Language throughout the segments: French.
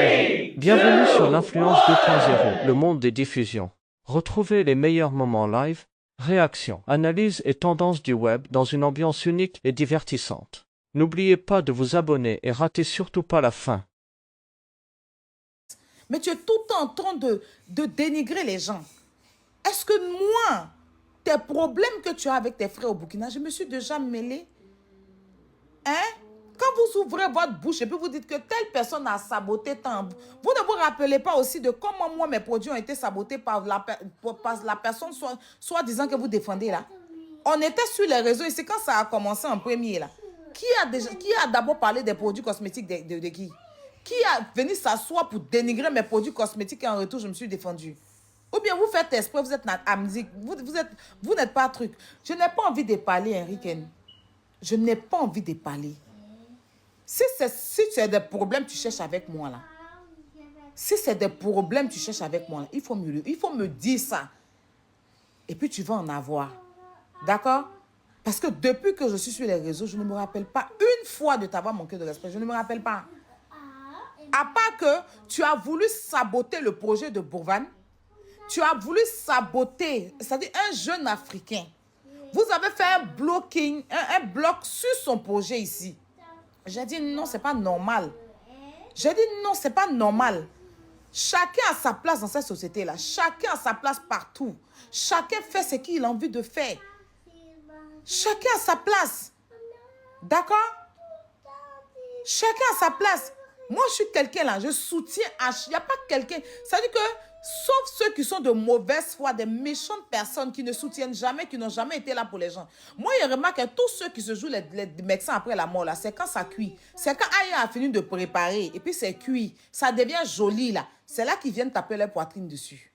Bienvenue sur l'Influence 2.0, le monde des diffusions. Retrouvez les meilleurs moments live, réactions, analyses et tendances du web dans une ambiance unique et divertissante. N'oubliez pas de vous abonner et ratez surtout pas la fin. Mais tu es tout le temps en train de dénigrer les gens. Est-ce que moi, tes problèmes que tu as avec tes frères au Burkina, je me suis déjà mêlée? Hein? Quand vous ouvrez votre bouche et puis vous dites que telle personne a saboté tant, vous ne vous rappelez pas aussi de comment moi mes produits ont été sabotés par la personne soi-disant que vous défendez là. On était sur les réseaux et c'est quand ça a commencé en premier là. Qui a d'abord parlé des produits cosmétiques de qui? Qui a venu s'asseoir pour dénigrer mes produits cosmétiques et en retour je me suis défendue? Ou bien vous faites exprès, vous êtes amnésique, vous n'êtes pas truc. Je n'ai pas envie de parler, Henriken. Je n'ai pas envie de parler. Si tu as des problèmes, tu cherches avec moi là. Si c'est des problèmes, tu cherches avec moi là. Il faut me dire ça. Et puis tu vas en avoir. D'accord? Parce que depuis que je suis sur les réseaux, je ne me rappelle pas une fois de t'avoir manqué de respect. Je ne me rappelle pas. À part que tu as voulu saboter le projet de Bourvan. Tu as voulu saboter, c'est-à-dire un jeune Africain. Vous avez fait un blocking, un bloc sur son projet ici. J'ai dit non, c'est pas normal. J'ai dit non, c'est pas normal. Chacun a sa place dans cette société-là. Chacun a sa place partout. Chacun fait ce qu'il a envie de faire. Chacun a sa place. D'accord? Chacun a sa place. Moi, je suis quelqu'un là, je soutiens. Il n'y a pas quelqu'un. Ça veut dire que, sauf ceux qui sont de mauvaise foi, des méchantes personnes qui ne soutiennent jamais, qui n'ont jamais été là pour les gens. Moi, je remarque que tous ceux qui se jouent les médecins après la mort, là, c'est quand ça cuit. C'est quand Aya a fini de préparer et puis c'est cuit. Ça devient joli là. C'est là qu'ils viennent taper leur poitrine dessus.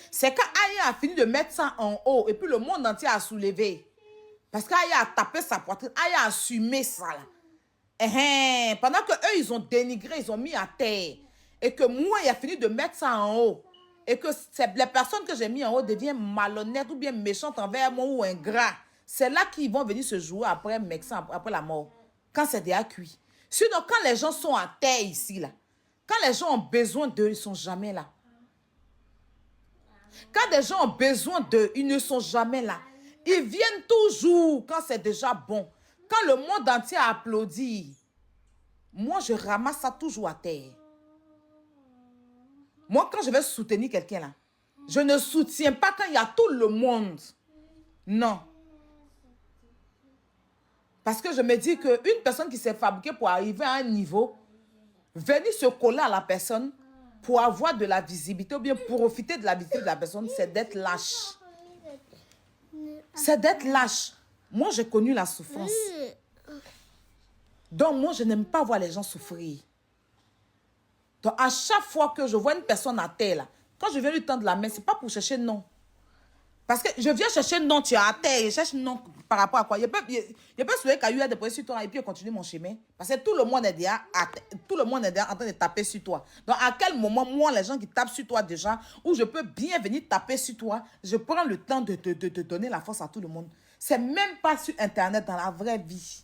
C'est quand Aya a fini de mettre ça en haut et puis le monde entier a soulevé. Parce qu'Aya a tapé sa poitrine, Aya a assumé ça là. Pendant que eux ils ont dénigré, ils ont mis à terre. Et que moi, il a fini de mettre ça en haut. Et que les personnes que j'ai mis en haut deviennent malhonnêtes ou bien méchantes envers moi ou ingrats. C'est là qu'ils vont venir se jouer après la mort. Quand c'est déjà cuit. Sinon, quand les gens sont à terre ici, là, quand les gens ont besoin d'eux, ils ne sont jamais là. Quand des gens ont besoin d'eux, ils ne sont jamais là. Ils viennent toujours quand c'est déjà bon. Quand le monde entier applaudit, moi, je ramasse ça toujours à terre. Moi, quand je vais soutenir quelqu'un là, je ne soutiens pas quand il y a tout le monde. Non. Parce que je me dis qu'une personne qui s'est fabriquée pour arriver à un niveau, venir se coller à la personne pour avoir de la visibilité ou bien profiter de la visibilité de la personne, c'est d'être lâche. C'est d'être lâche. Moi, j'ai connu la souffrance. Donc, moi, je n'aime pas voir les gens souffrir. Donc, à chaque fois que je vois une personne à terre, là, quand je viens lui tendre la main, ce n'est pas pour chercher non. Parce que je viens chercher non, tu es à terre, je cherche non par rapport à quoi? Il peut souhaiter qu'il y ait des pressions sur toi et puis continuer mon chemin. Parce que tout le monde est déjà en train de taper sur toi. Donc, à quel moment, moi, les gens qui tapent sur toi déjà, où je peux bien venir taper sur toi, je prends le temps de donner la force à tout le monde. C'est même pas sur Internet, dans la vraie vie.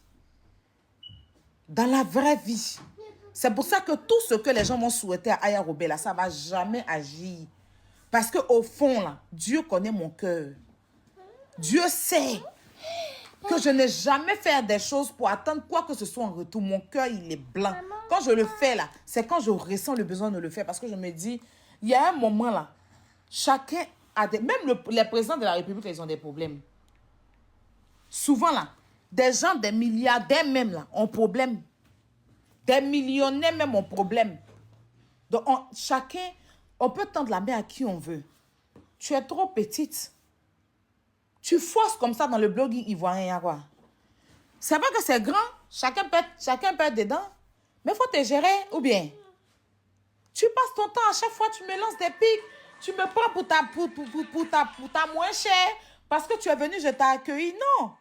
Dans la vraie vie. C'est pour ça que tout ce que les gens m'ont souhaité à Aya Robé, là, ça ne va jamais agir. Parce qu'au fond, là, Dieu connaît mon cœur. Dieu sait que je n'ai jamais fait des choses pour attendre quoi que ce soit en retour. Mon cœur, il est blanc. Quand je le fais, là, c'est quand je ressens le besoin de le faire. Parce que je me dis, il y a un moment, là, chacun a des... Même les présidents de la République, ils ont des problèmes. Souvent, là, des gens, des milliardaires même, là, ont problème. Des millionnaires même ont problème. Donc, chacun, on peut tendre la main à qui on veut. Tu es trop petite. Tu forces comme ça dans le blogging ivoirien, quoi. C'est vrai que c'est grand. Chacun peut être dedans. Mais il faut te gérer, ou bien. Tu passes ton temps, à chaque fois, tu me lances des pics. Tu me prends pour ta moins chère. Parce que tu es venu, je t'ai accueilli. Non.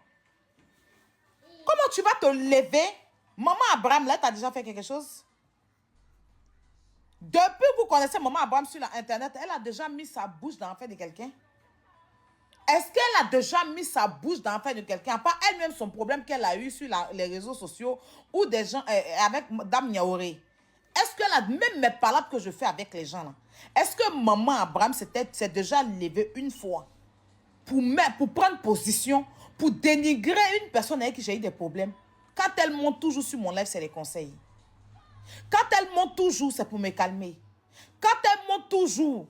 Comment tu vas te lever? Maman Abraham, là, tu as déjà fait quelque chose? Depuis que vous connaissez Maman Abraham sur Internet, elle a déjà mis sa bouche dans l'affaire de quelqu'un? Est-ce qu'elle a déjà mis sa bouche dans l'affaire de quelqu'un? Pas elle-même son problème qu'elle a eu sur les réseaux sociaux ou des gens avec Dame Niaoré. Est-ce que même mes paroles que je fais avec les gens là, est-ce que maman Abraham s'est déjà levée une fois pour prendre position, pour dénigrer une personne avec qui j'ai eu des problèmes? Quand elle monte toujours sur mon live, c'est les conseils. Quand elle monte toujours, c'est pour me calmer. Quand elle monte toujours,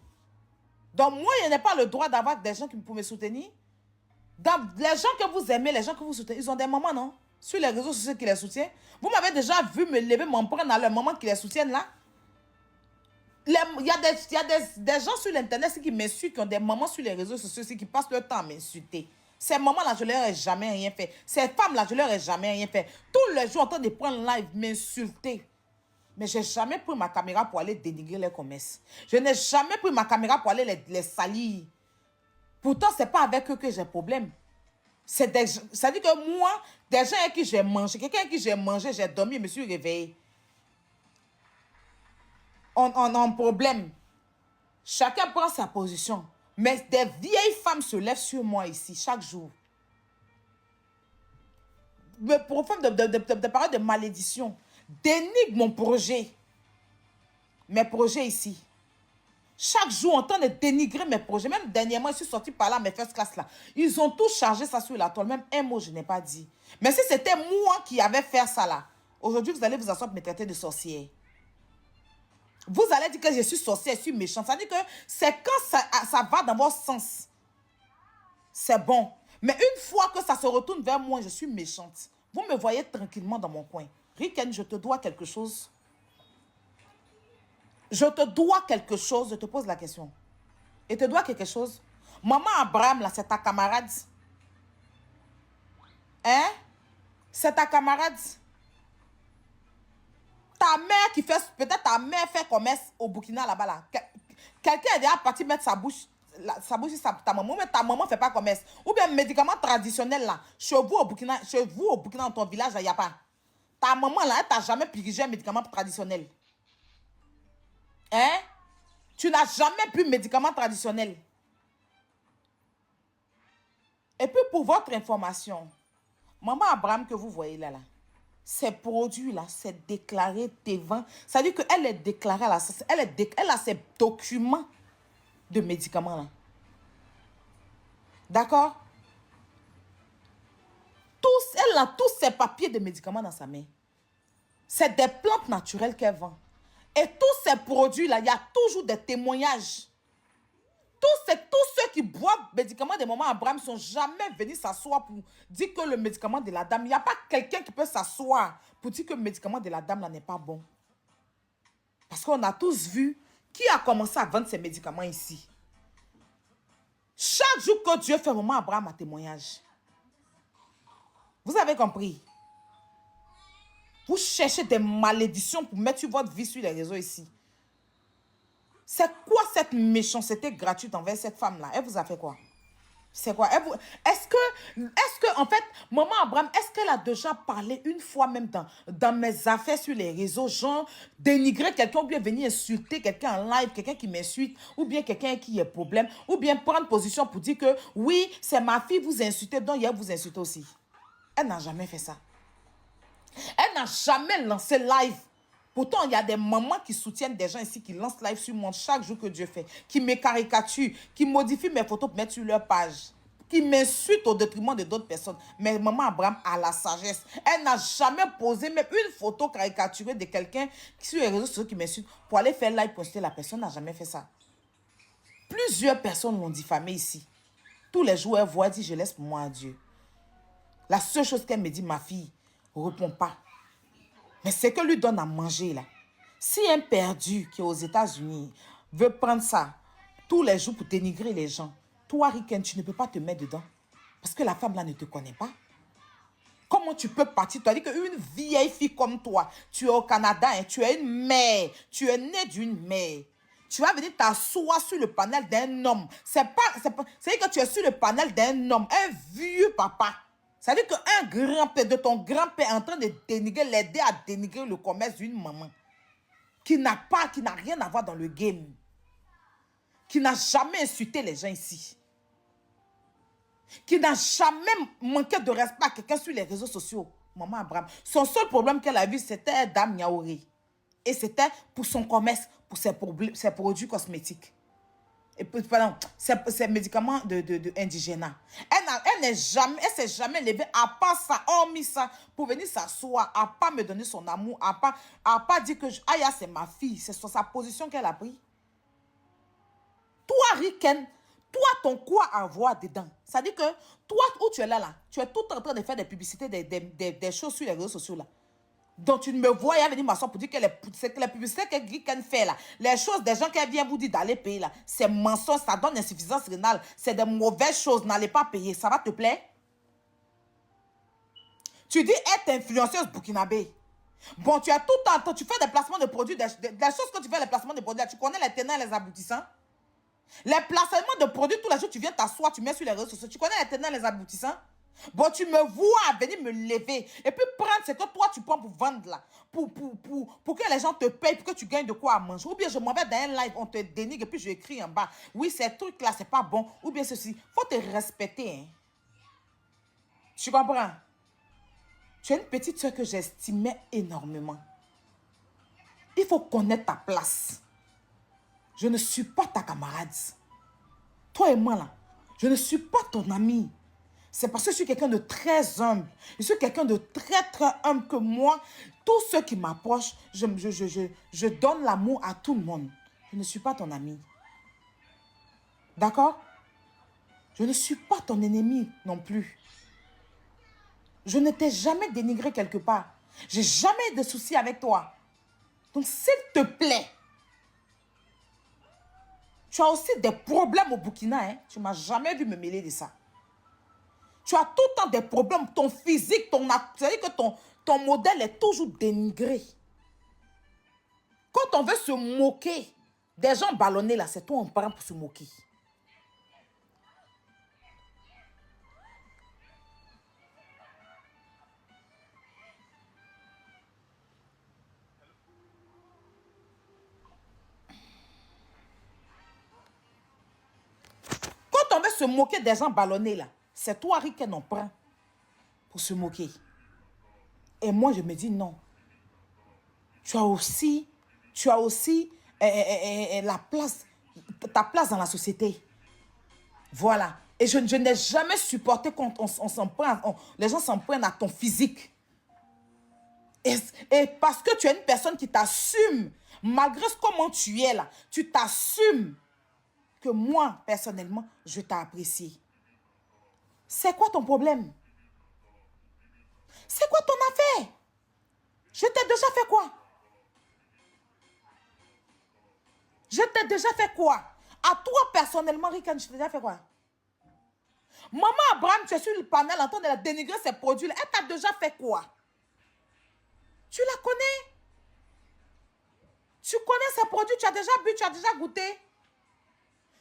donc moi, je n'ai pas le droit d'avoir des gens pour me soutenir. Les gens que vous aimez, les gens que vous soutenez, ils ont des mamans, non? Sur les réseaux sociaux qui les soutiennent. Vous m'avez déjà vu me lever, m'en prendre à leur maman qui les soutiennent là. Il y a des gens sur l'internet qui m'insultent, qui ont des mamans sur les réseaux sociaux qui passent leur temps à m'insulter. Ces mamans-là, je leur ai jamais rien fait. Ces femmes-là, je leur ai jamais rien fait. Tous les jours, en train de prendre live, m'insulter. Mais je n'ai jamais pris ma caméra pour aller dénigrer les commerces. Je n'ai jamais pris ma caméra pour aller les salir. Pourtant, ce n'est pas avec eux que j'ai problème. Ça veut dire que moi, des gens avec qui j'ai mangé, quelqu'un avec qui j'ai mangé, j'ai dormi, je me suis réveillé. On a un problème. Chacun prend sa position. Mais des vieilles femmes se lèvent sur moi ici, chaque jour. Me profèrent de paroles de malédiction. Dénigrent mon projet. Mes projets ici. Chaque jour, on tente de dénigrer mes projets. Même dernièrement, je suis sortie par là, mes first class là. Ils ont tous chargé ça sur la toile. Même un mot, je n'ai pas dit. Mais si c'était moi qui avais fait ça là, aujourd'hui, vous allez vous asseoir pour me traiter de sorcière. Vous allez dire que je suis sorcière, je suis méchante. Ça veut dire que c'est quand ça va dans votre sens. C'est bon. Mais une fois que ça se retourne vers moi, je suis méchante. Vous me voyez tranquillement dans mon coin. Riken, je te dois quelque chose. Je te dois quelque chose. Je te pose la question. Et te dois quelque chose. Maman Abraham, là, c'est ta camarade. Hein? C'est ta camarade. Ta mère qui fait, peut-être ta mère fait commerce au Burkina là-bas là. Quelqu'un est déjà parti mettre sa bouche sur ta maman, mais ta maman ne fait pas commerce. Ou bien médicament traditionnel là. Chez vous au Burkina, dans ton village, il n'y a pas. Ta maman là, elle t'a jamais pigé un médicament traditionnel. Hein? Tu n'as jamais pu médicament traditionnel. Et puis pour votre information, maman Abraham que vous voyez là, ces produits-là, c'est déclaré devant. Ça veut dire qu'elle est déclarée là. Elle a ses documents de médicaments là. D'accord? Elle a tous ses papiers de médicaments dans sa main. C'est des plantes naturelles qu'elle vend. Et tous ces produits-là, il y a toujours des témoignages. Tous ceux qui boivent médicaments de maman Abraham ne sont jamais venus s'asseoir pour dire que le médicament de la dame, il n'y a pas quelqu'un qui peut s'asseoir pour dire que le médicament de la dame là n'est pas bon. Parce qu'on a tous vu qui a commencé à vendre ces médicaments ici. Chaque jour que Dieu fait, maman Abraham a témoignage. Vous avez compris? Vous cherchez des malédictions pour mettre votre vie sur les réseaux ici. C'est quoi cette méchanceté gratuite envers cette femme-là? Elle vous a fait quoi? C'est quoi? Est-ce que, en fait, maman Abraham, est-ce qu'elle a déjà parlé une fois même dans mes affaires sur les réseaux, genre dénigrer quelqu'un ou bien venir insulter quelqu'un en live, quelqu'un qui m'insulte, ou bien quelqu'un qui a problème, ou bien prendre position pour dire que oui, c'est ma fille, vous insultez, donc il vous insulte aussi. Elle n'a jamais fait ça. Elle n'a jamais lancé live. Pourtant, il y a des mamans qui soutiennent des gens ici qui lancent live sur moi chaque jour que Dieu fait, qui me caricaturent, qui modifient mes photos pour mettre sur leur page, qui m'insultent au détriment de d'autres personnes. Mais maman Abraham a la sagesse. Elle n'a jamais posé même une photo caricaturée de quelqu'un sur les réseaux sociaux qui m'insulte pour aller faire live poster. La personne n'a jamais fait ça. Plusieurs personnes l'ont diffamé ici. Tous les jours, elle voit, elle dit, je laisse pour moi à Dieu. La seule chose qu'elle me dit, ma fille, ne réponds pas. Mais c'est que lui donne à manger là. Si un perdu qui est aux États-Unis veut prendre ça tous les jours pour dénigrer les gens, toi, Riken, tu ne peux pas te mettre dedans. Parce que la femme là ne te connaît pas. Comment tu peux partir? Tu as dit qu'une vieille fille comme toi, tu es au Canada, hein, tu es une mère, tu es née d'une mère. Tu vas venir t'asseoir sur le panel d'un homme. C'est que tu es sur le panel d'un homme, un vieux papa. Ça veut dire qu'un grand-père de ton grand-père est en train de dénigrer, l'aider à dénigrer le commerce d'une maman qui n'a rien à voir dans le game, qui n'a jamais insulté les gens ici, qui n'a jamais manqué de respect à quelqu'un sur les réseaux sociaux. Maman Abraham, son seul problème qu'elle a vu, c'était Dame Yaouri. Et c'était pour son commerce, pour ses produits cosmétiques. Et pardon, ses médicaments indigènes. Elle s'est jamais levée à part ça, hormis ça, pour venir s'asseoir, à pas me donner son amour, à pas dire que Aya c'est ma fille, c'est sa position qu'elle a pris. Toi, Riken, toi, ton quoi à voir dedans? Ça dit que toi, où tu es là, tu es tout en train de faire des publicités, des choses sur les réseaux sociaux là. Donc tu ne me vois, elle venir m'asseoir pour dire que les publicités que Riken fait là, les choses des gens qui viennent vous dire d'aller payer là, c'est mensonge, ça donne insuffisance rénale, c'est des mauvaises choses, n'allez pas payer, ça va te plaire? Tu dis être influenceuse burkinabé. Bon, tu as tout le temps, tu fais des placements de produits, des choses que tu fais, les placements de produits, tu connais les tenants et les aboutissants? Les placements de produits, tous les jours, tu viens t'asseoir, tu mets sur les réseaux sociaux. Tu connais les tenants et les aboutissants? Bon, tu me vois venir me lever et puis prendre ce que toi, tu prends pour vendre là. Pour que les gens te payent, pour que tu gagnes de quoi à manger. Ou bien je m'en vais dans un live, on te dénigre et puis je écris en bas. Oui, ces trucs-là, c'est pas bon. Ou bien ceci. Faut te respecter. Hein. Tu comprends? Tu es une petite soeur que j'estimais énormément. Il faut connaître ta place. Je ne suis pas ta camarade. Toi et moi, là, je ne suis pas ton ami. C'est parce que je suis quelqu'un de très humble. Je suis quelqu'un de très, très humble que moi, tous ceux qui m'approchent, je donne l'amour à tout le monde. Je ne suis pas ton ami. D'accord? Je ne suis pas ton ennemi non plus. Je ne t'ai jamais dénigré quelque part. J'ai jamais eu de soucis avec toi. Donc, s'il te plaît, tu as aussi des problèmes au Burkina. Hein? Tu ne m'as jamais vu me mêler de ça. Tu as tout le temps des problèmes. Ton physique, c'est-à-dire que ton modèle est toujours dénigré. Quand on veut se moquer des gens ballonnés, là, c'est toi on prend pour se moquer. Quand on veut se moquer des gens ballonnés, là, c'est toi, Rick, qu'on prend pour se moquer. Et moi, je me dis non. Tu as aussi la place, ta place dans la société. Voilà. Et je n'ai jamais supporté quand les gens s'en prennent à ton physique. Et parce que tu es une personne qui t'assume, malgré comment tu es là, tu t'assumes que moi, personnellement, je t'ai apprécié. C'est quoi ton problème? C'est quoi ton affaire? Je t'ai déjà fait quoi? Je t'ai déjà fait quoi? À toi, personnellement, Rikan, je t'ai déjà fait quoi? Maman Abraham, tu es sur le panel en train de la dénigrer ses produits. Elle t'a déjà fait quoi? Tu la connais? Tu connais ses produits, tu as déjà bu, tu as déjà goûté?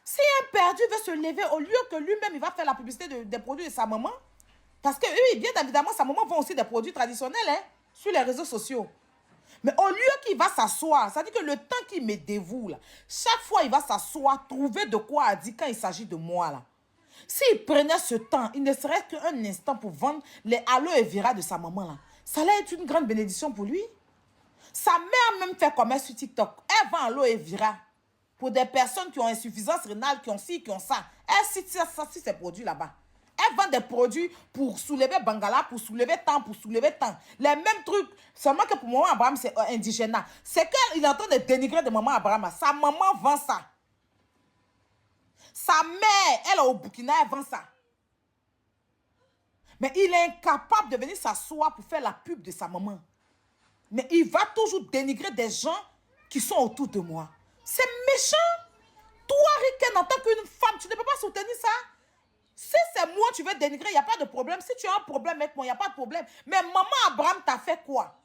Si un perdu veut se lever, au lieu que lui-même, il va faire la publicité des produits de sa maman, parce que eux, bien évidemment, sa maman vend aussi des produits traditionnels hein, sur les réseaux sociaux. Mais au lieu qu'il va s'asseoir, ça dit que le temps qu'il me dévoue, là, chaque fois, il va s'asseoir, trouver de quoi dire quand il s'agit de moi. Là. S'il prenait ce temps, il ne serait qu'un instant pour vendre les aloe vera de sa maman. Là. Ça allait être une grande bénédiction pour lui. Sa mère même fait commerce sur TikTok. Elle vend aloe vera pour des personnes qui ont insuffisance rénale, qui ont ci, qui ont ça. Elle cite ça sur ces produits là-bas. Elle vend des produits pour soulever Bangala, pour soulever tant, pour soulever tant. Les mêmes trucs. Seulement que pour Maman Abraham, c'est indigène. C'est qu'il est en train de dénigrer de Maman Abraham. Sa maman vend ça. Sa mère, elle est au Burkina, elle vend ça. Mais il est incapable de venir s'asseoir pour faire la pub de sa maman. Mais il va toujours dénigrer des gens qui sont autour de moi. C'est méchant. Toi, Riken, en tant qu'une femme, tu ne peux pas soutenir ça. Si c'est moi, tu veux dénigrer, il n'y a pas de problème. Si tu as un problème avec moi, il n'y a pas de problème. Mais Maman Abraham t'a fait quoi?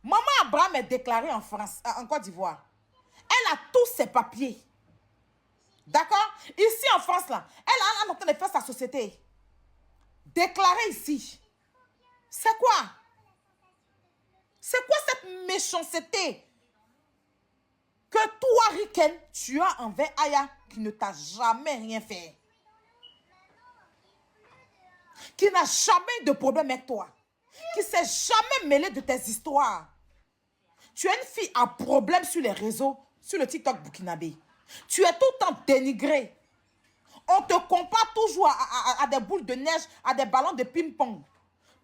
Maman Abraham est déclarée en France, en Côte d'Ivoire. Elle a tous ses papiers. D'accord? Ici en France, là, elle est en train de faire sa société. Déclarée ici. C'est quoi? C'est quoi cette méchanceté que toi, Riken, tu as envers Aya qui ne t'a jamais rien fait? Qui n'a jamais eu de problème avec toi, qui ne s'est jamais mêlé de tes histoires. Tu es une fille à problème sur les réseaux, sur le TikTok burkinabé. Tu es tout le temps dénigrée. On te compare toujours à des boules de neige, à des ballons de ping-pong.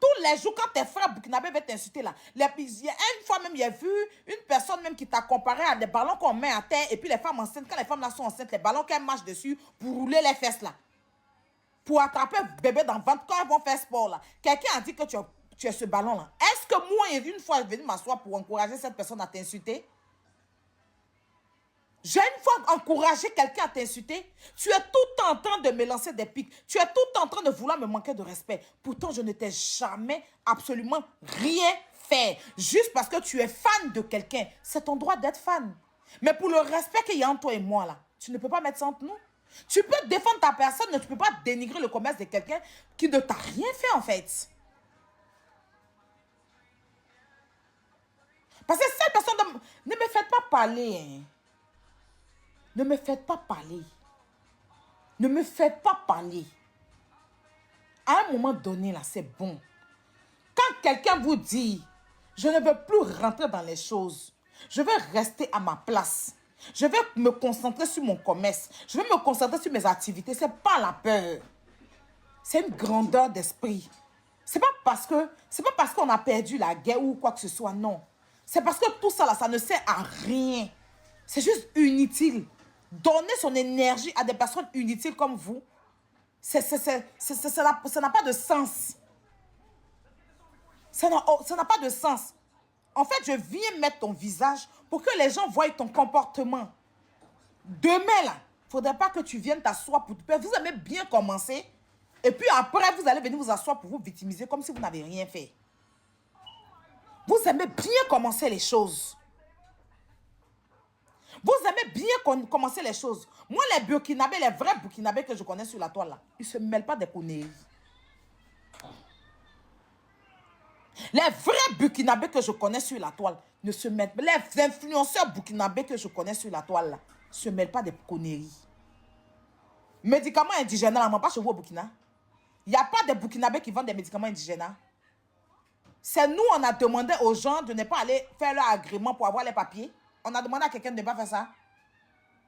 Tous les jours, quand tes frères burkinabés veulent t'insulter là, une fois même, il y a vu une personne même qui t'a comparé à des ballons qu'on met à terre, et puis les femmes enceintes, quand les femmes là sont enceintes, les ballons qu'elles marchent dessus pour rouler les fesses là. Pour attraper un bébé dans le ventre quand elles vont faire sport là. Quelqu'un a dit que tu es ce ballon là. Est-ce que moi, une fois, je suis venu m'asseoir pour encourager cette personne à t'insulter? J'ai une fois encouragé quelqu'un à t'insulter. Tu es tout le temps en train de me lancer des pics. Tu es tout le temps en train de vouloir me manquer de respect. Pourtant, je ne t'ai jamais absolument rien fait. Juste parce que tu es fan de quelqu'un. C'est ton droit d'être fan. Mais pour le respect qu'il y a entre toi et moi là, tu ne peux pas mettre ça entre nous. Tu peux défendre ta personne, mais tu ne peux pas dénigrer le commerce de quelqu'un qui ne t'a rien fait en fait. Parce que cette personne, ne me faites pas parler. Hein. Ne me faites pas parler. Ne me faites pas parler. À un moment donné, là, c'est bon. Quand quelqu'un vous dit, je ne veux plus rentrer dans les choses, je veux rester à ma place, je vais me concentrer sur mon commerce, je vais me concentrer sur mes activités, ce n'est pas la peur. C'est une grandeur d'esprit. C'est pas parce qu'on a perdu la guerre ou quoi que ce soit, non. C'est parce que tout ça, là, ça ne sert à rien. C'est juste inutile. Donner son énergie à des personnes inutiles comme vous, ça n'a pas de sens. Ça n'a pas de sens. En fait, je viens mettre ton visage pour que les gens voient ton comportement. Demain, là, il ne faudrait pas que tu viennes t'asseoir pour... Vous aimez bien commencer. Et puis après, vous allez venir vous asseoir pour vous victimiser comme si vous n'avez rien fait. Vous aimez bien commencer les choses. Vous aimez bien commencer les choses. Moi, les burkinabés, les vrais burkinabés que je connais sur la toile, là, ils ne se mêlent pas des conneries. Les vrais burkinabés que je connais sur la toile ne se mêlent pas. Les influenceurs burkinabés que je connais sur la toile, là, ne se mêlent pas des conneries. Médicaments indigènes, là, pas chez vous au Burkina. Il n'y a pas de burkinabés qui vendent des médicaments indigènes. C'est nous, on a demandé aux gens de ne pas aller faire leur agrément pour avoir les papiers. On a demandé à quelqu'un de ne pas faire ça.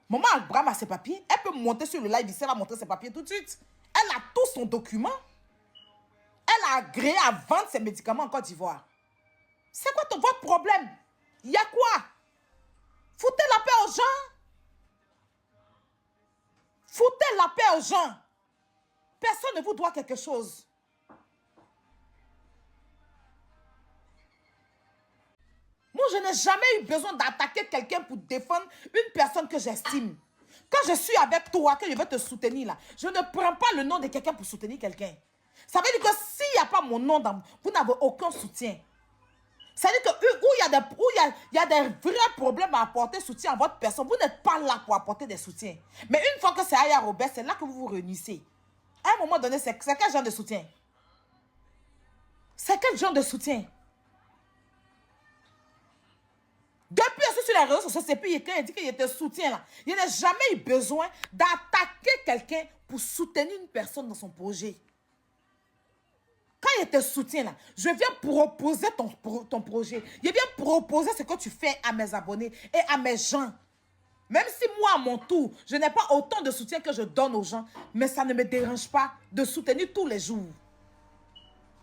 Maman Abraham a ses papiers. Elle peut monter sur le live ici, elle va montrer ses papiers tout de suite. Elle a tout son document. Elle a agréé à vendre ses médicaments en Côte d'Ivoire. C'est quoi votre problème? Il y a quoi? Foutez la paix aux gens. Foutez la paix aux gens. Personne ne vous doit quelque chose. Moi, je n'ai jamais eu besoin d'attaquer quelqu'un pour défendre une personne que j'estime. Quand je suis avec toi, que je veux te soutenir, là, je ne prends pas le nom de quelqu'un pour soutenir quelqu'un. Ça veut dire que s'il n'y a pas mon nom, vous n'avez aucun soutien. Ça veut dire que il y a des vrais problèmes à apporter soutien à votre personne. Vous n'êtes pas là pour apporter des soutiens. Mais une fois que c'est Aya Robert, c'est là que vous vous réunissez. À un moment donné, c'est quel genre de soutien? C'est quel genre de soutien? Depuis que je suis sur les réseaux sociaux, c'est puis quand il dit qu'il te soutient là. Il n'a jamais eu besoin d'attaquer quelqu'un pour soutenir une personne dans son projet. Quand il te soutient là, je viens proposer ton projet. Je viens proposer ce que tu fais à mes abonnés et à mes gens. Même si moi, à mon tour, je n'ai pas autant de soutien que je donne aux gens, mais ça ne me dérange pas de soutenir tous les jours.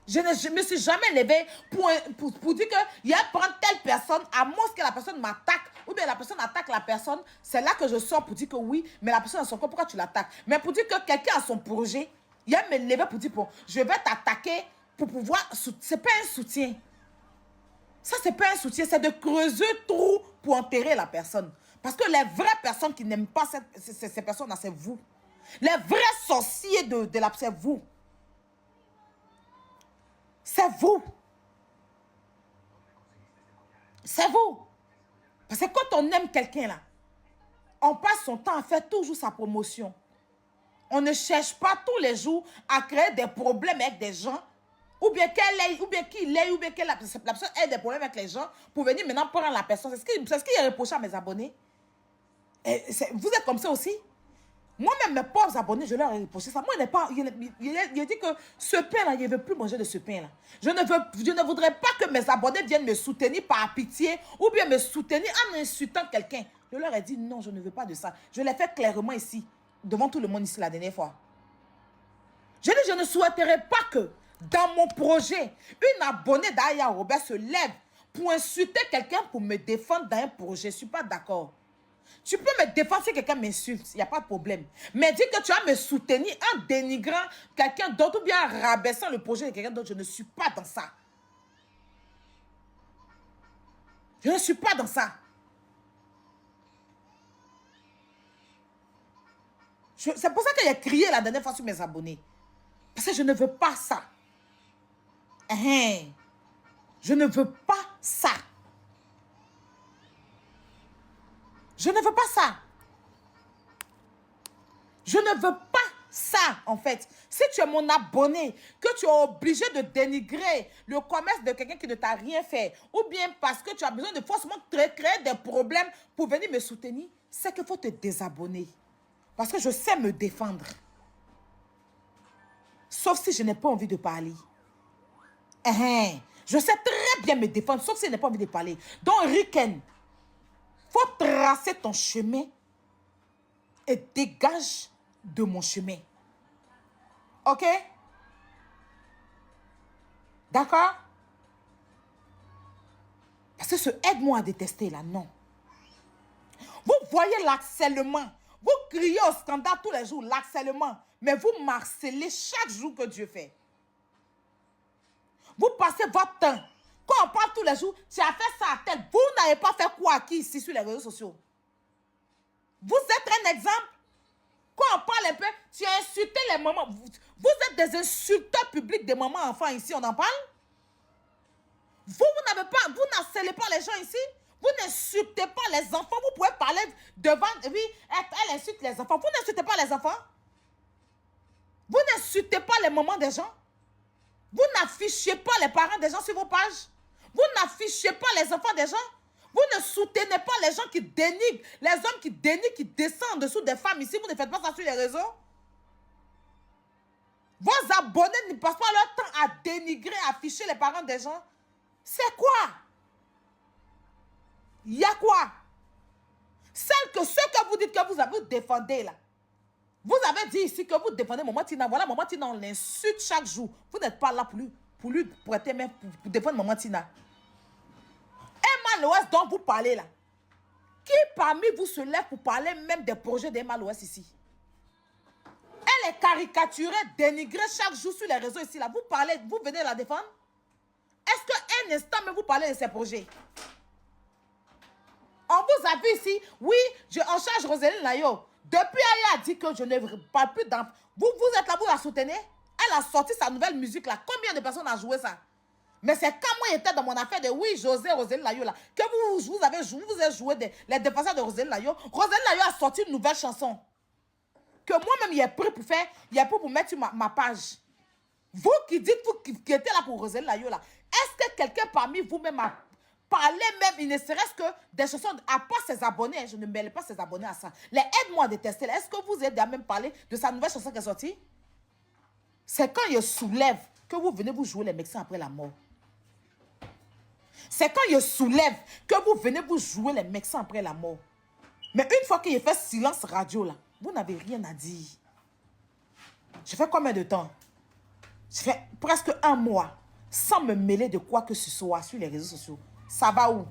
Je ne me suis jamais levée pour dire qu'il y a prendre telle personne, à moins que la personne m'attaque, ou bien la personne attaque la personne, c'est là que je sors pour dire que oui, mais la personne a son corps, pourquoi tu l'attaques? Mais pour dire que quelqu'un a son projet, il y a me lever pour dire, bon, je vais t'attaquer pour pouvoir... C'est pas un soutien. Ça, c'est pas un soutien, c'est de creuser trou pour enterrer la personne. Parce que les vraies personnes qui n'aiment pas ces personnes-là, c'est vous. Les vrais sorciers de la... c'est vous. C'est vous. C'est vous. Parce que quand on aime quelqu'un là, on passe son temps à faire toujours sa promotion. On ne cherche pas tous les jours à créer des problèmes avec des gens, ou bien qu'elle ait, ou bien qu'il ait, ou bien que la personne ait des problèmes avec les gens pour venir maintenant prendre la personne. C'est ce qui est reproché à mes abonnés. Et vous êtes comme ça aussi. Moi-même, mes pauvres abonnés, je leur ai reproché ça. Moi, il a dit que ce pain-là, il ne veut plus manger de ce pain-là. Je ne voudrais pas que mes abonnés viennent me soutenir par pitié ou bien me soutenir en insultant quelqu'un. Je leur ai dit non, je ne veux pas de ça. Je l'ai fait clairement ici, devant tout le monde ici la dernière fois. Je dis, je ne souhaiterais pas que dans mon projet, une abonnée d'Aya Robert se lève pour insulter quelqu'un pour me défendre dans un projet. Je ne suis pas d'accord. Tu peux me défendre si quelqu'un m'insulte, il n'y a pas de problème. Mais dis que tu vas me soutenir en dénigrant quelqu'un d'autre ou bien en rabaissant le projet de quelqu'un d'autre, je ne suis pas dans ça. Je ne suis pas dans ça. C'est pour ça que j'ai crié la dernière fois sur mes abonnés. Parce que je ne veux pas ça. Je ne veux pas ça. Je ne veux pas ça. Je ne veux pas ça, en fait. Si tu es mon abonné, que tu es obligé de dénigrer le commerce de quelqu'un qui ne t'a rien fait, ou bien parce que tu as besoin de forcément créer des problèmes pour venir me soutenir, c'est qu'il faut te désabonner. Parce que je sais me défendre. Sauf si je n'ai pas envie de parler. Je sais très bien me défendre, sauf si je n'ai pas envie de parler. Donc, Riken, faut tracer ton chemin et dégage de mon chemin. Ok? D'accord? Parce que ce aide-moi à détester là, non. Vous voyez l'harcèlement. Vous criez au scandale tous les jours, l'harcèlement. Mais vous marcelez chaque jour que Dieu fait. Vous passez votre temps. Quand on parle tous les jours, tu as fait ça à tel. Vous n'avez pas fait quoi qui ici sur les réseaux sociaux? Vous êtes un exemple. Quand on parle un peu, tu as insulté les mamans. Vous êtes des insulteurs publics des mamans enfants ici, on en parle? Vous n'avez pas, vous n'harcelez pas les gens ici? Vous n'insultez pas les enfants. Vous pouvez parler devant, oui, elle insulte les enfants. Vous n'insultez pas les enfants? Vous n'insultez pas les mamans des gens? Vous n'affichez pas les parents des gens sur vos pages? Vous n'affichez pas les enfants des gens? Vous ne soutenez pas les gens qui dénigrent, les hommes qui dénigrent, qui descendent en dessous des femmes ici. Vous ne faites pas ça sur les réseaux? Vos abonnés ne passent pas leur temps à dénigrer, à afficher les parents des gens. C'est quoi? Il y a quoi? Ce que vous dites que vous défendez là. Vous avez dit ici que vous défendez Maman Tina. Voilà, Maman Tina, on l'insulte chaque jour. Vous n'êtes pas là pour lui prêter main pour défendre Maman Tina. Emma Loès dont vous parlez là. Qui parmi vous se lève pour parler même des projets d'Emma Loès ici? Elle est caricaturée, dénigrée chaque jour sur les réseaux ici là. Vous parlez, vous venez la défendre? Est-ce qu'un instant même vous parlez de ces projets? On vous a vu ici, oui, on charge Roselyne Layo. Depuis, elle a dit que je ne parle plus d'enfants. Vous êtes là, vous la soutenez? Elle a sorti sa nouvelle musique là. Combien de personnes ont joué ça? Mais c'est quand moi j'étais dans mon affaire de oui, José, Roselyne Layo là, que vous avez joué les défenseurs de Roselyne Layo. Roselyne Layo a sorti une nouvelle chanson. Que moi-même, il est pris pour faire, il est pris pour mettre sur ma page. Vous qui dites, vous qui étiez là pour Roselyne Layo là, est-ce que quelqu'un parmi vous-même a parlé même, il ne serait-ce que des chansons, à part ses abonnés, je ne mêle pas ses abonnés à ça. Les aide-moi à détester. Est-ce que vous êtes déjà même parlé de sa nouvelle chanson qui est sortie? C'est quand il soulève que vous venez vous jouer les médecins après la mort. C'est quand il soulève que vous venez vous jouer les médecins après la mort. Mais une fois qu'il fait silence radio là, vous n'avez rien à dire. Je fais combien de temps? Je fais presque un mois sans me mêler de quoi que ce soit sur les réseaux sociaux. Ça va où?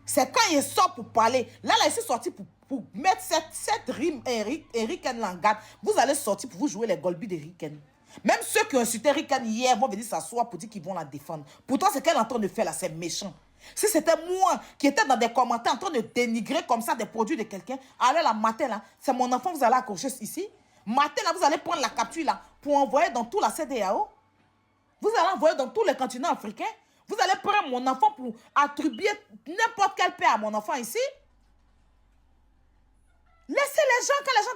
C'est quand il sort pour parler. Là, il s'est sorti pour mettre cette rime Riken Langade. Vous allez sortir pour vous jouer les golbis de Riken. Même ceux qui ont insulté Riken hier vont venir s'asseoir pour dire qu'ils vont la défendre. Pourtant, ce qu'elle est en train de faire là, c'est méchant. Si c'était moi qui étais dans des commentaires en train de dénigrer comme ça des produits de quelqu'un, alors la matin là, c'est mon enfant que vous allez accrocher ici. Matin là, vous allez prendre la capture là pour envoyer dans tout la CEDEAO. Vous allez envoyer dans tous les continents africains. Vous allez prendre mon enfant pour attribuer n'importe quel père à mon enfant ici. Laissez les gens, quand les gens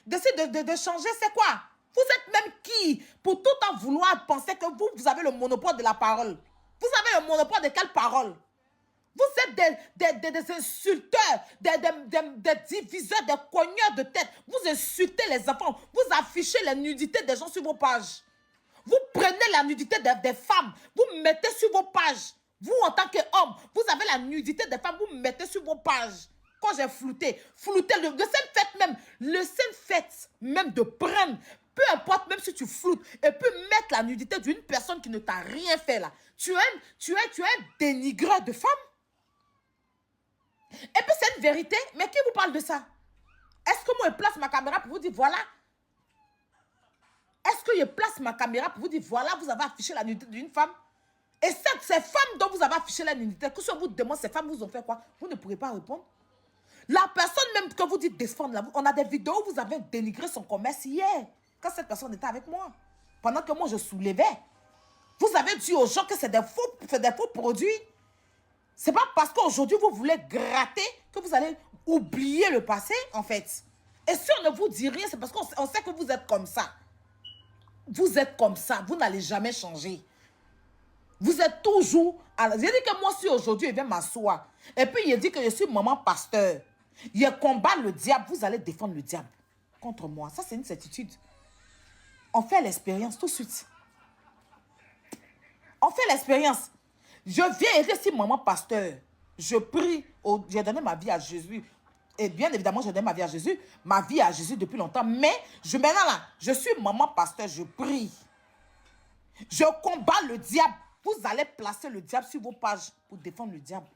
décident de changer, c'est quoi? Vous êtes même qui pour tout en vouloir penser que vous avez le monopole de la parole? Vous avez le monopole de quelle parole? Vous êtes des insulteurs, des diviseurs, des cogneurs de tête. Vous insultez les enfants. Vous affichez la nudité des gens sur vos pages. Vous prenez la nudité des femmes. Vous mettez sur vos pages. Vous, en tant qu'homme, vous avez la nudité des femmes. Vous mettez sur vos pages. Quand j'ai flouté le seul fait même de prendre, peu importe, même si tu floutes, et peut mettre la nudité d'une personne qui ne t'a rien fait là. Tu es un dénigreur de femmes. Et puis c'est une vérité, mais qui vous parle de ça? Est-ce que moi je place ma caméra pour vous dire voilà? Est-ce que je place ma caméra pour vous dire voilà, vous avez affiché la nudité d'une femme? Et ces femmes dont vous avez affiché la nudité, que si on vous demande ces femmes vous ont fait quoi? Vous ne pourrez pas répondre. La personne même que vous dites défendre, on a des vidéos où vous avez dénigré son commerce hier, quand cette personne était avec moi, pendant que moi je soulevais. Vous avez dit aux gens que c'est des faux produits. C'est pas parce qu'aujourd'hui vous voulez gratter que vous allez oublier le passé, en fait. Et si on ne vous dit rien, c'est parce qu'on sait que vous êtes comme ça. Vous êtes comme ça, vous n'allez jamais changer. Vous êtes toujours... J'ai dit que moi, si aujourd'hui, il vient m'asseoir, et puis il dit que je suis maman pasteur, il combat le diable, vous allez défendre le diable contre moi. Ça, c'est une certitude. On fait l'expérience tout de suite. On fait l'expérience. Je viens et je suis maman pasteur. Je prie, j'ai donné ma vie à Jésus. Et bien évidemment, j'ai donné ma vie à Jésus. Ma vie à Jésus depuis longtemps. Mais maintenant là, je suis maman pasteur, je prie. Je combats le diable. Vous allez placer le diable sur vos pages pour défendre le diable.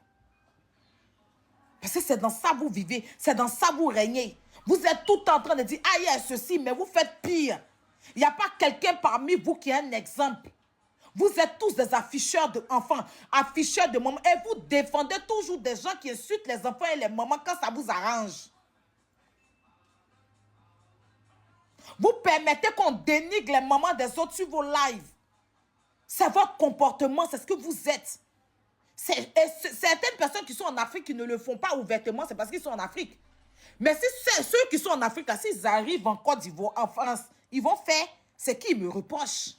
Parce que c'est dans ça que vous vivez. C'est dans ça que vous régnez. Vous êtes tout en train de dire, ah, il y a ceci, mais vous faites pire. Il n'y a pas quelqu'un parmi vous qui est un exemple. Vous êtes tous des afficheurs d'enfants, afficheurs de mamans. Et vous défendez toujours des gens qui insultent les enfants et les mamans quand ça vous arrange. Vous permettez qu'on dénigre les mamans des autres sur vos lives. C'est votre comportement, c'est ce que vous êtes. Certaines personnes qui sont en Afrique qui ne le font pas ouvertement, c'est parce qu'ils sont en Afrique. Mais si c'est ceux qui sont en Afrique, s'ils arrivent en Côte d'Ivoire, en France, ils vont faire ce qu'ils me reprochent.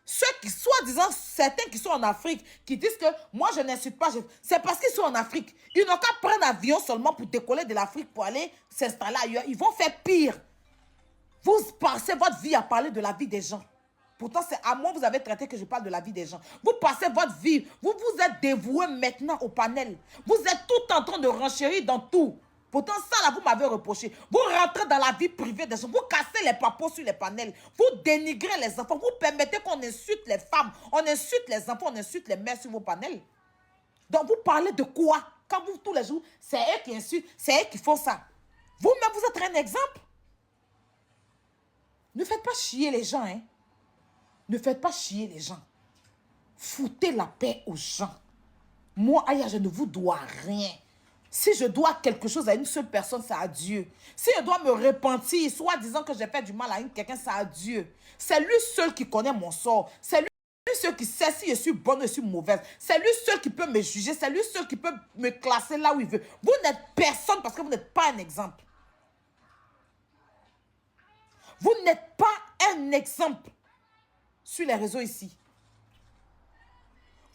Ceux qui, soi-disant, certains qui sont en Afrique, qui disent que moi je n'insulte pas, c'est parce qu'ils sont en Afrique. Ils n'ont qu'à prendre avion seulement pour décoller de l'Afrique pour aller s'installer ailleurs. Ils vont faire pire. Vous passez votre vie à parler de la vie des gens. Pourtant, c'est à moi que vous avez traité que je parle de la vie des gens. Vous passez votre vie, vous vous êtes dévoué maintenant au panel. Vous êtes tout en train de renchérir dans tout. Pourtant, ça là, vous m'avez reproché. Vous rentrez dans la vie privée des gens. Vous cassez les papos sur les panels. Vous dénigrez les enfants. Vous permettez qu'on insulte les femmes. On insulte les enfants, on insulte les mères sur vos panels. Donc, vous parlez de quoi? Quand vous, tous les jours, c'est eux qui insultent, c'est eux qui font ça. Vous-même, vous êtes un exemple. Ne faites pas chier les gens, hein. Ne faites pas chier les gens. Foutez la paix aux gens. Moi, Aya, je ne vous dois rien. Si je dois quelque chose à une seule personne, c'est à Dieu. Si je dois me repentir, soit disant que j'ai fait du mal à quelqu'un, c'est à Dieu. C'est lui seul qui connaît mon sort. C'est lui seul qui sait si je suis bonne ou je suis mauvaise. C'est lui seul qui peut me juger. C'est lui seul qui peut me classer là où il veut. Vous n'êtes personne parce que vous n'êtes pas un exemple. Vous n'êtes pas un exemple sur les réseaux ici.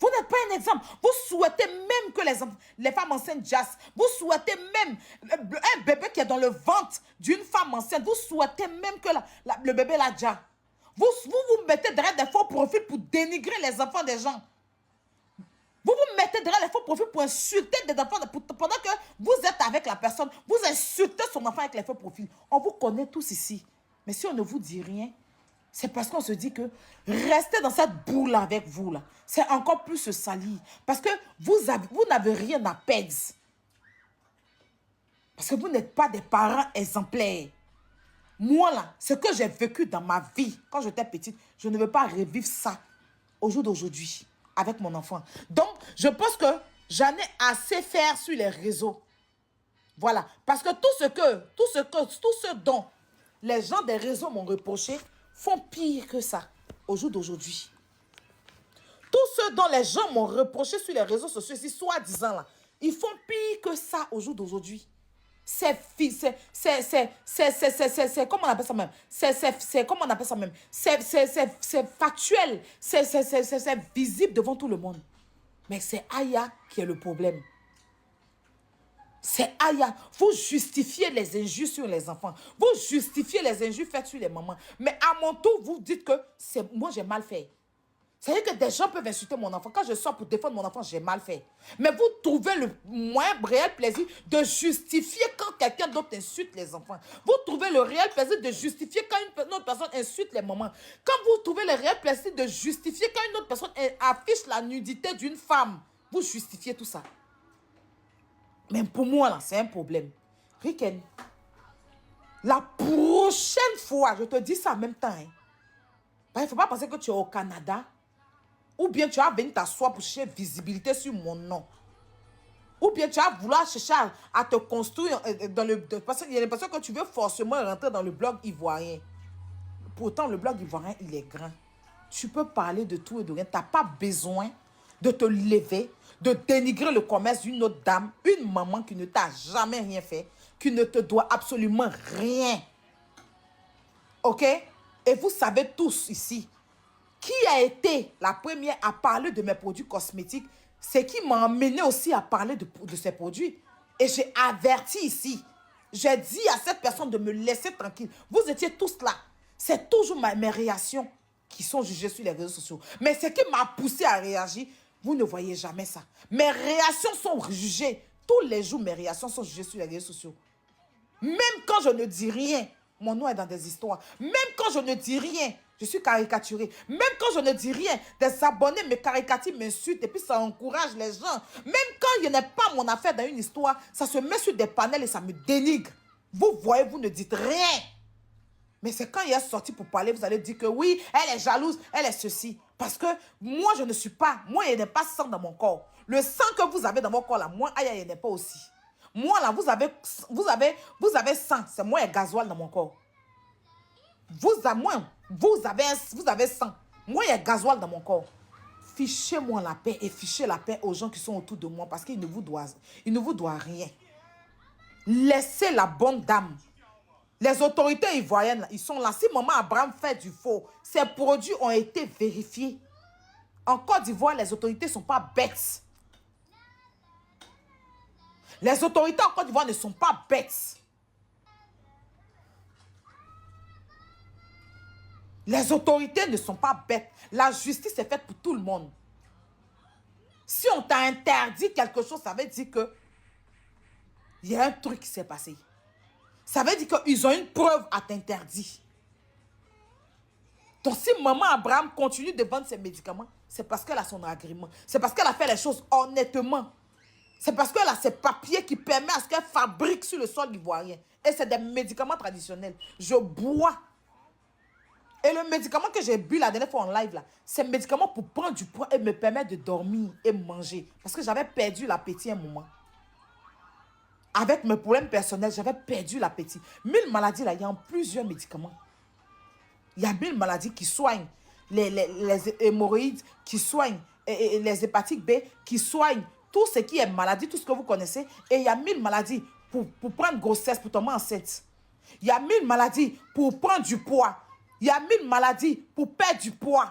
Vous n'êtes pas un exemple. Vous souhaitez même que les femmes enceintes jassent. Vous souhaitez même un bébé qui est dans le ventre d'une femme enceinte. Vous souhaitez même que le bébé la jasse. Vous mettez derrière des faux profils pour dénigrer les enfants des gens. Vous mettez derrière les faux profils pour insulter des enfants pendant que vous êtes avec la personne. Vous insultez son enfant avec les faux profils. On vous connaît tous ici. Mais si on ne vous dit rien, c'est parce qu'on se dit que rester dans cette boule avec vous, là, c'est encore plus se salir. Parce que vous n'avez rien à perdre. Parce que vous n'êtes pas des parents exemplaires. Moi, là, ce que j'ai vécu dans ma vie, quand j'étais petite, je ne veux pas revivre ça au jour d'aujourd'hui avec mon enfant. Donc, je pense que j'en ai assez faire sur les réseaux. Voilà. Parce que tout ce dont les gens des réseaux m'ont reproché, font pire que ça au jour d'aujourd'hui. Tout ce dont les gens m'ont reproché sur les réseaux sociaux, ici, soi-disant là, ils font pire que ça au jour d'aujourd'hui. C'est comment on appelle ça même? Comment on appelle ça même? C'est factuel, c'est visible devant tout le monde. Mais c'est Aya qui est le problème. C'est Aya. Vous justifiez les injures sur les enfants. Vous justifiez les injures faites sur les mamans. Mais à mon tour, vous dites que moi j'ai mal fait. C'est-à-dire que des gens peuvent insulter mon enfant. Quand je sors pour défendre mon enfant, j'ai mal fait. Mais vous trouvez le moins réel plaisir de justifier quand quelqu'un d'autre insulte les enfants. Vous trouvez le réel plaisir de justifier quand une autre personne insulte les mamans. Quand vous trouvez le réel plaisir de justifier quand une autre personne affiche la nudité d'une femme. Vous justifiez tout ça. Mais pour moi, là, c'est un problème. Riken, la prochaine fois, je te dis ça en même temps, hein, il ne faut pas penser que tu es au Canada ou bien tu vas venir t'asseoir pour chercher visibilité sur mon nom. Ou bien tu vas vouloir chercher à te construire dans le... Parce qu'il y a l'impression que tu veux forcément rentrer dans le blog ivoirien. Pourtant, le blog ivoirien, il est grand. Tu peux parler de tout et de rien. Tu n'as pas besoin de te lever, de dénigrer le commerce d'une autre dame, une maman qui ne t'a jamais rien fait, qui ne te doit absolument rien. OK? Et vous savez tous ici, qui a été la première à parler de mes produits cosmétiques, c'est qui m'a amené aussi à parler de ces produits. Et j'ai averti ici. J'ai dit à cette personne de me laisser tranquille. Vous étiez tous là. C'est toujours mes réactions qui sont jugées sur les réseaux sociaux. Mais ce qui m'a poussé à réagir, vous ne voyez jamais ça. Mes réactions sont jugées. Tous les jours, mes réactions sont jugées sur les réseaux sociaux. Même quand je ne dis rien, mon nom est dans des histoires. Même quand je ne dis rien, je suis caricaturé. Même quand je ne dis rien, des abonnés me caricaturent, m'insultent et puis ça encourage les gens. Même quand il n'y a pas mon affaire dans une histoire, ça se met sur des panels et ça me dénigre. Vous voyez, vous ne dites rien. Mais c'est quand il est sorti pour parler, vous allez dire que oui, elle est jalouse, elle est ceci. Parce que moi, je ne suis pas, moi, il n'y a pas sang dans mon corps. Le sang que vous avez dans mon corps, là, moi, il n'y en a pas aussi. Moi, là, vous avez sang. C'est moi, il y a gasoil dans mon corps. Vous avez sang. Moi, il y a gasoil dans mon corps. Fichez-moi la paix et fichez la paix aux gens qui sont autour de moi parce qu'ils ne vous doivent rien. Laissez la bonne dame. Les autorités ivoiriennes, ils sont là. Si maman Abraham fait du faux, ces produits ont été vérifiés. En Côte d'Ivoire, les autorités ne sont pas bêtes. Les autorités en Côte d'Ivoire ne sont pas bêtes. Les autorités ne sont pas bêtes. La justice est faite pour tout le monde. Si on t'a interdit quelque chose, ça veut dire que il y a un truc qui s'est passé. Ça veut dire qu'ils ont une preuve à t'interdire. Donc si maman Abraham continue de vendre ses médicaments, c'est parce qu'elle a son agrément. C'est parce qu'elle a fait les choses honnêtement. C'est parce qu'elle a ses papiers qui permettent à ce qu'elle fabrique sur le sol ivoirien. Et c'est des médicaments traditionnels. Je bois. Et le médicament que j'ai bu la dernière fois en live, là, c'est un médicament pour prendre du poids et me permettre de dormir et manger. Parce que j'avais perdu l'appétit un moment. Avec mes problèmes personnels, j'avais perdu l'appétit. 1000 maladies, là, il y a plusieurs médicaments. Il y a 1000 maladies qui soignent les hémorroïdes, qui soignent les hépatites B, qui soignent tout ce qui est maladie, tout ce que vous connaissez. Et il y a 1000 maladies pour prendre grossesse, pour tomber enceinte. Il y a 1000 maladies pour prendre du poids. Il y a 1000 maladies pour perdre du poids.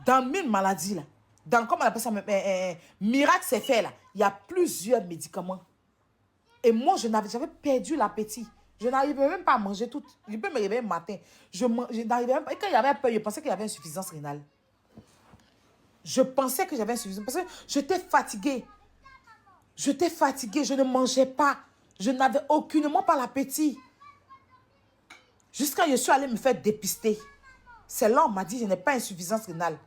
Dans 1000 maladies, là, dans, comment on appelle ça, miracle c'est fait, là, il y a plusieurs médicaments. Et moi, j'avais perdu l'appétit. Je n'arrivais même pas à manger tout. Je peux me réveiller le matin. Je n'arrivais même pas. Et quand il y avait peur, je pensais qu'il y avait insuffisance rénale. Je pensais que j'avais insuffisance. Parce que j'étais fatiguée. J'étais fatiguée. Je ne mangeais pas. Je n'avais aucunement pas l'appétit. Jusqu'à je suis allée me faire dépister. C'est là on m'a dit je n'ai pas insuffisance rénale.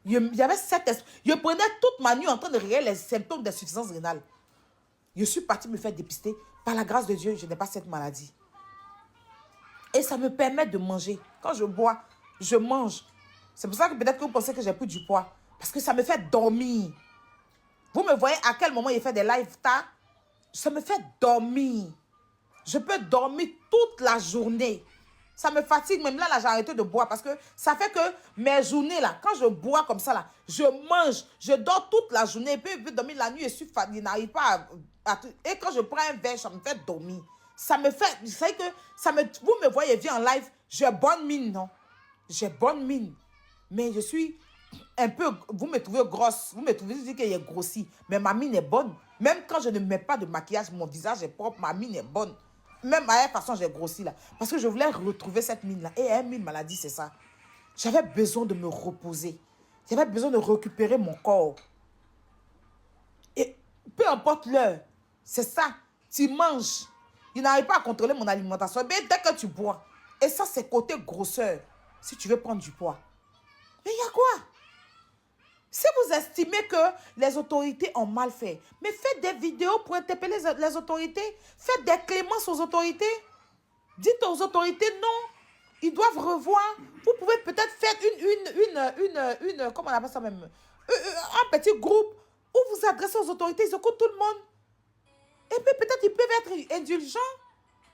Il y avait je prenais toute ma nuit en train de régler les symptômes d'insuffisance rénale. Je suis partie me faire dépister. Par la grâce de Dieu, je n'ai pas cette maladie. Et ça me permet de manger. Quand je bois, je mange. C'est pour ça que peut-être que vous pensez que j'ai pris du poids. Parce que ça me fait dormir. Vous me voyez à quel moment il fait des lives tard? Ça me fait dormir. Je peux dormir toute la journée. Ça me fatigue. Même là, j'ai arrêté de boire. Parce que ça fait que mes journées, là, quand je bois comme ça, là, je mange. Je dors toute la journée. Et puis, je peux dormir la nuit. Je suis fatiguée. Je n'arrive pas et quand je prends un verre, ça me fait dormir. Ça me fait... Vous savez que... Vous me voyez, viens en live. J'ai bonne mine, non? J'ai bonne mine. mais je suis un peu, vous me trouvez grosse, vous me trouvez dire qu'elle est grossie, mais ma mine est bonne. Même quand je ne mets pas de maquillage, mon visage est propre, ma mine est bonne. Même à la façon, j'ai grossi là. Parce que je voulais retrouver cette mine là. Et elle, mine maladie, c'est ça. J'avais besoin de me reposer. J'avais besoin de récupérer mon corps. Et peu importe l'heure, c'est ça. Tu manges. Il n'arrive pas à contrôler mon alimentation. Mais dès que tu bois, et ça, c'est côté grosseur, si tu veux prendre du poids. Mais il y a quoi? Si vous estimez que les autorités ont mal fait, mais faites des vidéos pour interpeller les autorités. Faites des clémences aux autorités. Dites aux autorités non. Ils doivent revoir. Vous pouvez peut-être faire comment on appelle ça même? Un petit groupe où vous adressez aux autorités, ils écoutent tout le monde. Et puis peut-être ils peuvent être indulgents.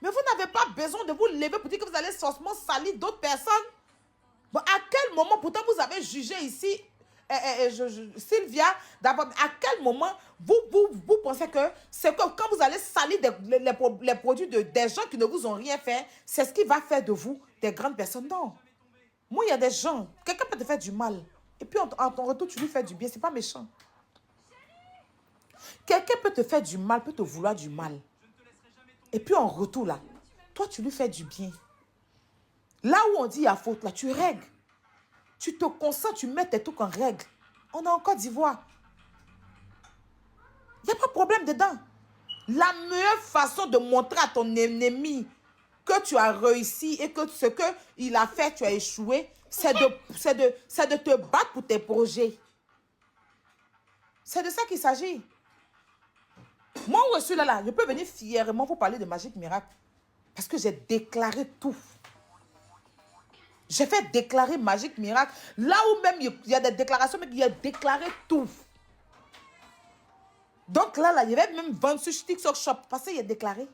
Mais vous n'avez pas besoin de vous lever pour dire que vous allez forcément salir d'autres personnes. Bon, à quel moment, pourtant vous avez jugé ici, Sylvia, d'abord, à quel moment vous pensez que c'est que quand vous allez salir les produits des gens qui ne vous ont rien fait, c'est ce qui va faire de vous des grandes personnes? Non. Moi, il y a des gens, quelqu'un peut te faire du mal. Et puis en ton retour, tu lui fais du bien. C'est pas méchant. Quelqu'un peut te faire du mal, peut te vouloir du mal. Et puis en retour, là, toi, tu lui fais du bien. Là où on dit il y a faute, là, tu règles. Tu te concentres, tu mets tes trucs en règle. On est en Côte d'Ivoire. Il n'y a pas de problème dedans. La meilleure façon de montrer à ton ennemi que tu as réussi et que ce qu'il a fait, tu as échoué, c'est de te battre pour tes projets. C'est de ça qu'il s'agit. Moi, où je suis là, je peux venir fièrement vous parler de Magic Miracle. Parce que j'ai déclaré tout. J'ai fait déclarer Magic Miracle. Là où même il y a des déclarations, mais il a déclaré tout. Donc là, il y avait même 26 TikTok Shop. Parce qu'il a déclaré.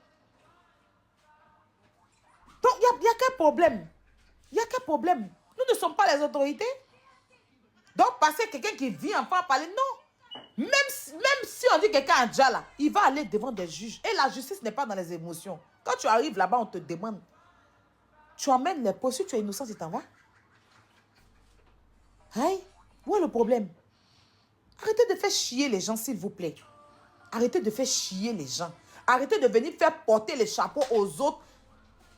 Donc, il n'y a quel problème? Il n'y a quel problème? Nous ne sommes pas les autorités. Donc, parce que quelqu'un qui vit enfin parler, non. Même si on dit quelqu'un a déjà là, il va aller devant des juges. Et la justice n'est pas dans les émotions. Quand tu arrives là-bas, on te demande. Tu emmènes les pots. Si tu es innocent, tu t'en vas. Hein? Où est le problème? Arrêtez de faire chier les gens, s'il vous plaît. Arrêtez de faire chier les gens. Arrêtez de venir faire porter les chapeaux aux autres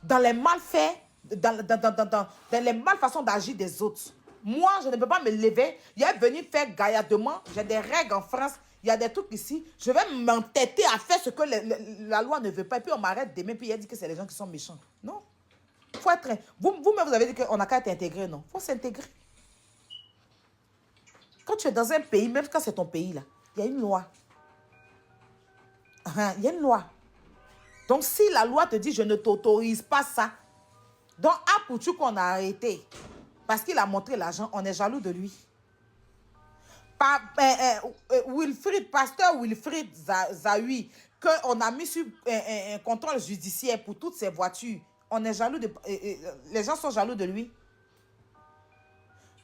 dans les malfaits, dans les malfaçons d'agir des autres. Moi, je ne peux pas me lever. Il est venu faire gaillardement. J'ai des règles en France. Il y a des trucs ici. Je vais m'entêter à faire ce que la loi ne veut pas. Et puis on m'arrête demain. Puis il a dit que c'est les gens qui sont méchants. Non. Il faut être... Vous-même, vous avez dit qu'on n'a qu'à être intégré. Non. Il faut s'intégrer. Quand tu es dans un pays, même quand c'est ton pays, là, il y a une loi. Il y a une loi. Donc, si la loi te dit, je ne t'autorise pas ça, donc, à Poutou qu'on a arrêté, parce qu'il a montré l'argent, on est jaloux de lui. Pasteur Wilfried Zahui, qu'on a mis sur un contrôle judiciaire pour toutes ses voitures, on est jaloux de... les gens sont jaloux de lui.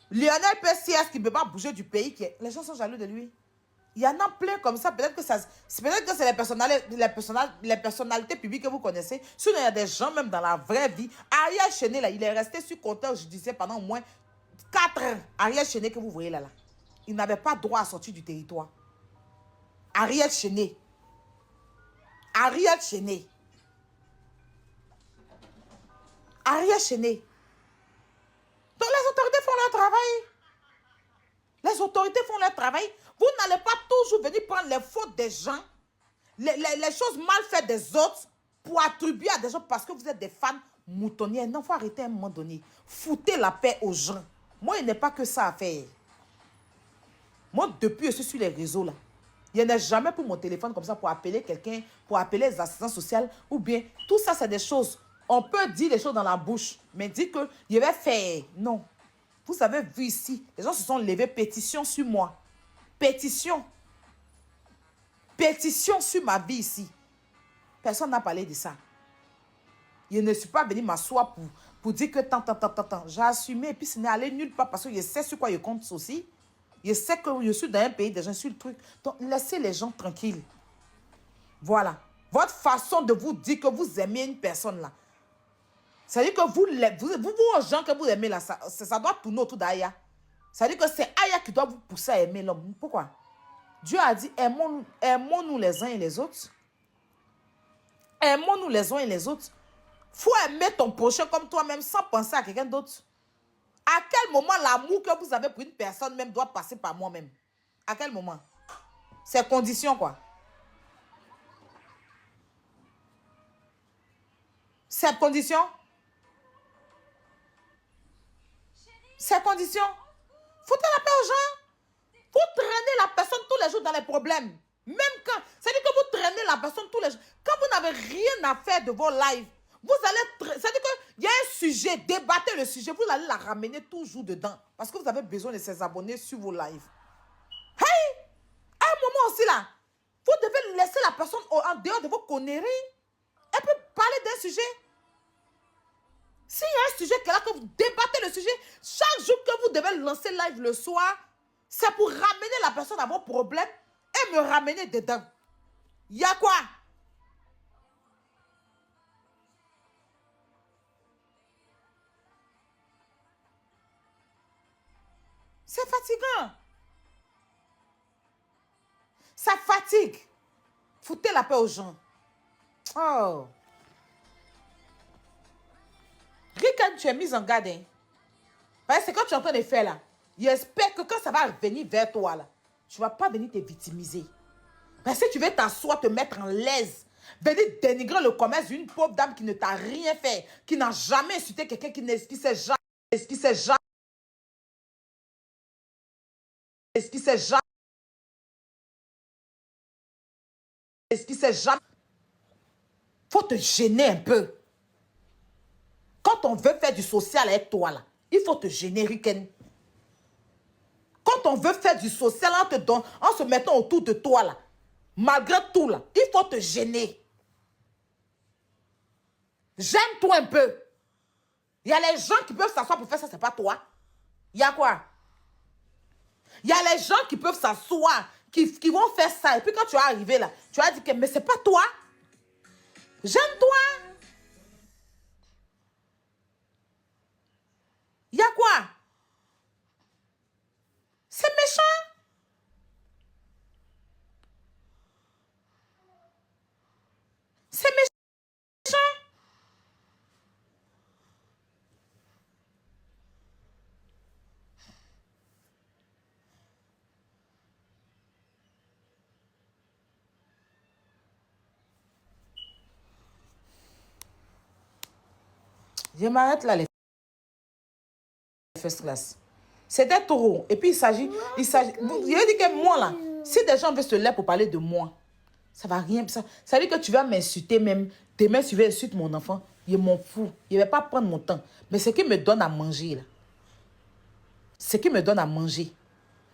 Lionel PCS qui ne peut pas bouger du pays, les gens sont jaloux de lui. Il y en a plein comme ça. Peut-être que c'est les personnalités publiques que vous connaissez. Sinon, il y a des gens même dans la vraie vie. Ariel Chené, là, il est resté sur compteur judiciaire pendant au moins 4 ans. Ariel Chené que vous voyez là. Il n'avait pas droit à sortir du territoire. Ariel Chené. Ariel Chené. Ariel Chené. Donc les autorités font leur travail. Les autorités font leur travail. Vous n'allez pas toujours venir prendre les fautes des gens, les choses mal faites des autres, pour attribuer à des gens parce que vous êtes des fans moutonnières. Non, il faut arrêter à un moment donné. Foutez la paix aux gens. Moi, il n'est pas que ça à faire. Moi, depuis, je suis sur les réseaux là. Il n'y en a jamais pour mon téléphone comme ça pour appeler quelqu'un, pour appeler les assistants sociaux ou bien. Tout ça, c'est des choses. On peut dire des choses dans la bouche, mais dire que je vais faire. Non. Vous avez vu ici, les gens se sont levés, pétition sur moi. Pétition. Pétition sur ma vie ici. Personne n'a parlé de ça. Je ne suis pas venu m'asseoir pour dire que tant. J'ai assumé et puis ce n'est allé nulle part parce que je sais sur quoi je compte aussi. Je sais que je suis dans un pays, des gens sur le truc. Donc, laissez les gens tranquilles. Voilà. Votre façon de vous dire que vous aimez une personne là. C'est-à-dire que vous aux gens que vous aimez là, ça doit tourner autour d'Aya. Ça veut dire que c'est Aya qui doit vous pousser à aimer l'homme. Pourquoi? Dieu a dit, aimons-nous les uns et les autres. Aimons-nous les uns et les autres. Il faut aimer ton prochain comme toi-même sans penser à quelqu'un d'autre. À quel moment l'amour que vous avez pour une personne même doit passer par moi-même? À quel moment? C'est condition quoi. C'est condition. C'est condition. Foutez la paix aux gens. Vous traînez la personne tous les jours dans les problèmes. Même quand, c'est-à-dire que vous traînez la personne tous les jours. Quand vous n'avez rien à faire de vos lives, vous allez, c'est-à-dire qu'il y a un sujet, débattez le sujet, vous allez la ramener toujours dedans. Parce que vous avez besoin de ces abonnés sur vos lives. Hey! À un moment aussi là, vous devez laisser la personne en dehors de vos conneries. Elle peut parler d'un sujet. S'il y a un sujet qui est là, que vous débattez le sujet, chaque jour que vous devez lancer live le soir, c'est pour ramener la personne à vos problèmes et me ramener dedans. Il y a quoi? C'est fatigant. Ça fatigue. Foutez la paix aux gens. Oh. Rican, tu es mise en garde. Hein? Parce que c'est quand tu es en train de faire là. J'espère que quand ça va venir vers toi là, tu ne vas pas venir te victimiser. Parce que tu veux t'asseoir, te mettre en l'aise. Venir dénigrer le commerce d'une pauvre dame qui ne t'a rien fait. Qui n'a jamais insulté quelqu'un qui ne sait jamais. Qui sait jamais. Qui sait jamais. Qui sait jamais. Faut te gêner un peu. Quand on veut faire du social avec toi, là, il faut te gêner, Riken. Quand on veut faire du social en se mettant autour de toi, là, malgré tout, là, il faut te gêner. Gêne-toi un peu. Il y a les gens qui peuvent s'asseoir pour faire ça, c'est pas toi. Il y a quoi? Il y a les gens qui peuvent s'asseoir, qui vont faire ça. Et puis quand tu es arrivé là, tu as dit que mais c'est pas toi. Gêne-toi. Il y a quoi? C'est méchant. C'est méchant. Je m'arrête là, les first class. C'était trop. Et puis il s'agit. Je dis que moi là, si des gens veulent se lever pour parler de moi, ça va rien. Ça veut dire que tu vas m'insulter même. Demain, tu vas insulter mon enfant. Je m'en fous. Je ne vais pas prendre mon temps. Mais ce qui me donne à manger là, ce qui me donne à manger,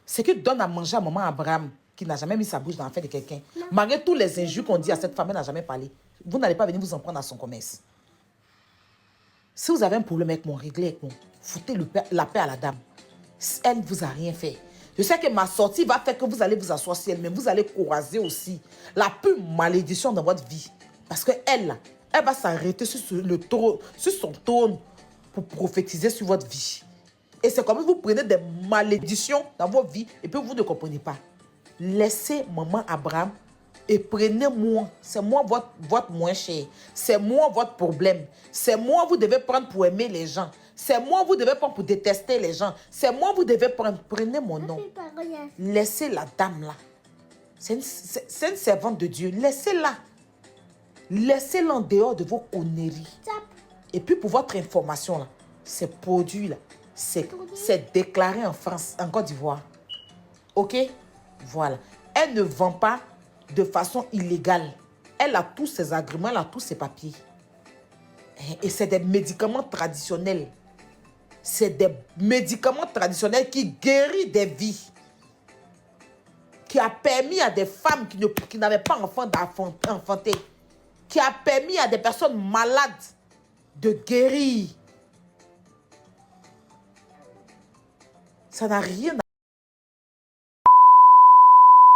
ce qui donne à manger à maman Abraham, qui n'a jamais mis sa bouche dans l'affaire de quelqu'un, malgré tous les injures qu'on dit à cette femme, elle n'a jamais parlé. Vous n'allez pas venir vous en prendre à son commerce. Si vous avez un problème avec moi, réglez avec moi. Foutez la paix à la dame. Elle ne vous a rien fait. Je sais que ma sortie va faire que vous allez vous asseoir sur elle, mais vous allez croiser aussi la pure malédiction dans votre vie. Parce qu'elle, elle va s'arrêter sur son trône pour prophétiser sur votre vie. Et c'est comme si vous prenez des malédictions dans votre vie et puis vous ne comprenez pas. Laissez maman Abraham et prenez-moi. C'est moi votre moins cher. C'est moi votre problème. C'est moi vous devez prendre pour aimer les gens. C'est moi vous devez prendre pour détester les gens. C'est moi vous devez prendre. Prenez mon nom. Laissez la dame là. C'est une servante de Dieu. Laissez-la. Laissez-la en dehors de vos conneries. Et puis pour votre information là, ces produits là, c'est déclaré en France, en Côte d'Ivoire. Ok? Voilà. Elle ne vend pas de façon illégale. Elle a tous ses agréments, elle a tous ses papiers. Et c'est des médicaments traditionnels. C'est des médicaments traditionnels qui guérissent des vies. Qui a permis à des femmes qui n'avaient pas enfant d'enfanter. Qui a permis à des personnes malades de guérir. Ça n'a rien